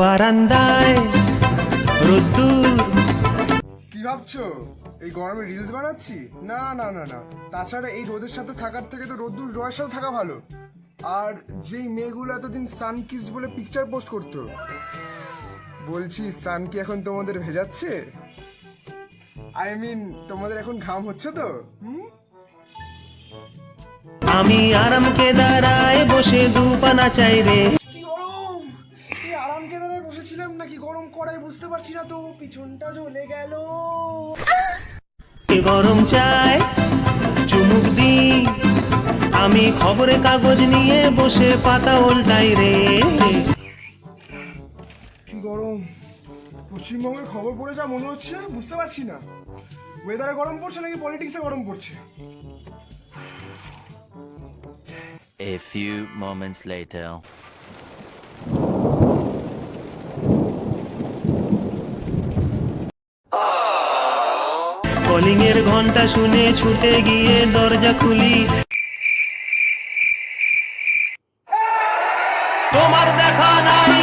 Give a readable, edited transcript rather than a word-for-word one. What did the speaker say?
বারান্দায় রোদ্দুর। কি ভাবছো এই গরমে রিলস বানাচ্ছি? না না না না, তাছাড়া এই রোদের সাথে থাকার থেকে তো রোদ্দুর রয়ের সাথে থাকা ভালো। আর যেই মেয়েগুলো এতদিন সানকিস বলে পিকচার পোস্ট করতো, বলছি সান কি এখন তোমাদের ভেজাচ্ছে? আই মিন তোমাদের এখন ঘাম হচ্ছে তো? আমি আরামকে দাঁড়ায় বসে দুপানা চাই রে। কি গরম! এই আরাম কেদারায় বসেছিলাম নাকি গরম কড়াই বুঝতে পারছি না, তো পিছনটা জ্বলে গেল। গরম চাই চুমুক দি, আমি খবরে কাগজ নিয়ে বসে পাতা উল্টাই রে। কি গরম! পশ্চিমবঙ্গের খবর পড়ে যা মনে হচ্ছে বুঝতে পারছি না, ওয়েদারে গরম পড়ছে নাকি পলিটিক্সে গরম পড়ছে। A few moments later. Calling এর ঘন্টা শুনে ছুটে গিয়ে দরজা খুলি, তোমার দেখা নাই